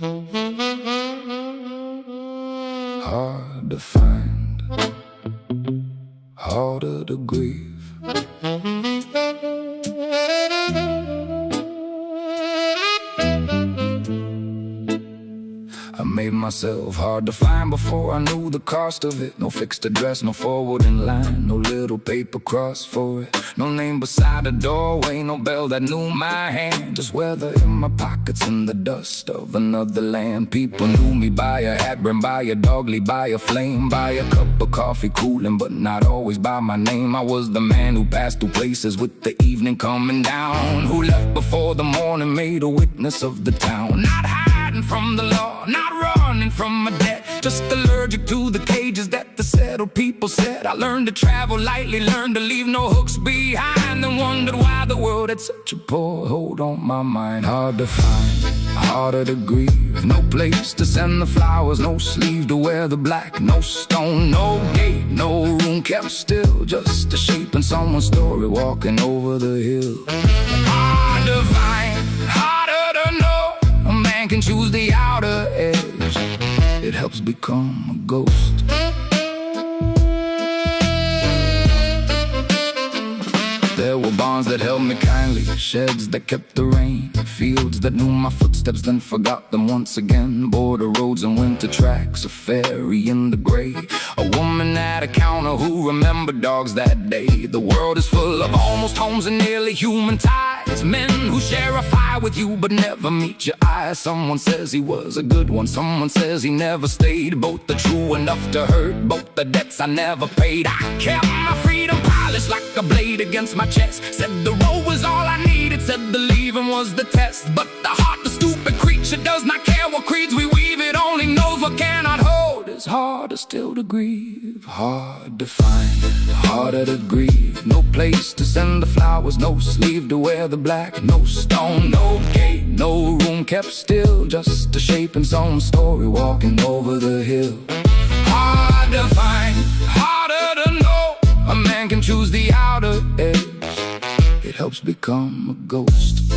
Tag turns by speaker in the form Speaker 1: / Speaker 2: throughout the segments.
Speaker 1: Hard to find, harder to grieve. I made myself hard to find before I knew the cost of it. No fixed address, no forward in line, no little paper cross for it. No name beside the doorway, no bell that knew my hand. Just weather in my pockets in the dust of another land. People knew me by a hat brim, by a dog lead, by a flame, by a cup of coffee cooling, but not always by my name. I was the man who passed through places with the evening coming down, who left before the morning, made a witness of the town. Not hiding from the law, not running from my debt, just allergic to the cages that the settled people set. I learned to travel lightly, learned to leave no hooks behind, and wondered why the world had such a poor hold on my mind. Hard to find, harder to grieve. No place to send the flowers, no sleeve to wear the black, no stone, no gate, no room kept still, just a shape in someone's story walking over the hill. Hard to find, harder to know. A man can choose the outer edge, it helps become a ghost. There were barns that held me kindly, sheds that kept the rain, fields that knew my footsteps then forgot them once again, border roads and winter tracks, a ferry in the gray, a woman at a counter who remembered dogs that day. The world is full of almost homes and nearly human ties, men who share a fire with you but never meet your eyes. Someone says he was a good one, someone says he never stayed. Both are true enough to hurt, both the debts I never paid. I kept my freedom polished like a blade against my chest, said the road was all I needed, said the leaving was the test. But the heart, the stupid creature, does not care what creeds we weave, it only knows what cannot hold. It's harder still to grieve, hard to find, harder to grieve. No place to send the flowers, no sleeve to wear the black, no stone, no gate, no room kept still, just a shape in some story walking over the hill. Hard to find, harder to know. A man can choose the outer edge, it helps become a ghost.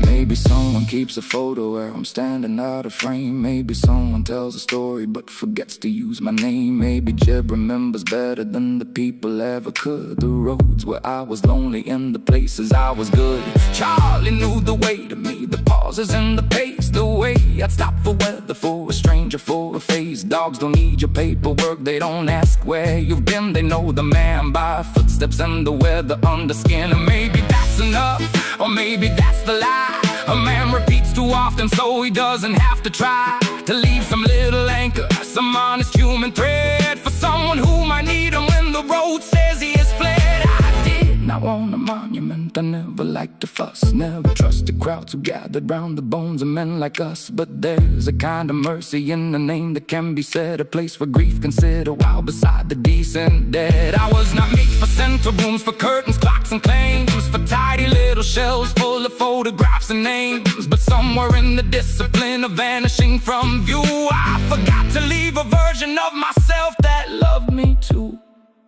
Speaker 1: Maybe someone keeps a photo where I'm standing out of frame. Maybe someone tells a story but forgets to use my name. Maybe Jeb remembers better than the people ever could, the roads where I was lonely and the places I was good. Charlie knew the way to me, the pauses and the pace, the way I'd stop for weather, for a stranger, for a face. Dogs don't need your paperwork, they don't ask where you've been, they know the man by footsteps and the weather under skin. And maybe that's enough, or maybe that's the lie. A man repeats too often so he doesn't have to try to leave some little anchor, some honest human thread for someone who might need him when the road says he has fled. I did not want a monument, I never liked to fuss, never trusted crowds who gathered round the bones of men like us. But there's a kind of mercy in the name that can be said, a place where grief can sit a while beside the decent dead. I was not made for central rooms, for curtains, clocks and claims, for tidy little shelves full of photographs and names. But somewhere in the discipline of vanishing from view, I forgot to leave a version of myself that loved me too.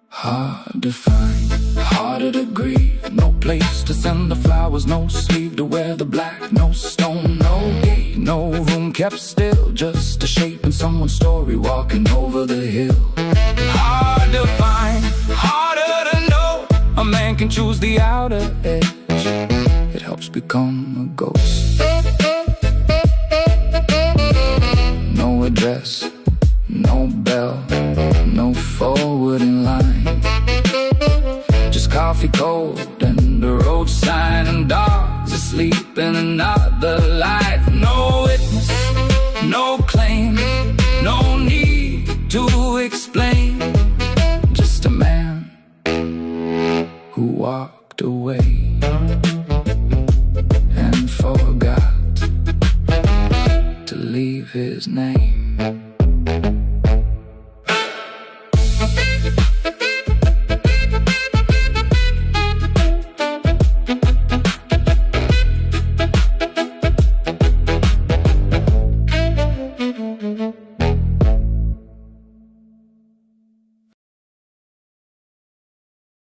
Speaker 1: Hard to find, harder to grieve. No place to send the flowers, no sleeve to wear the black, no stone, no gate, no room kept still, just a shape in someone's story walking over the hill. Hard to find, harder to know. A man can choose the outer edge, it helps become a ghost. No address, no bell, no forward in line, just coffee cold and a road sign, and dogs asleep in another life. No witness, no claim, no need to explain, just a man who walked away and forgot to leave his name.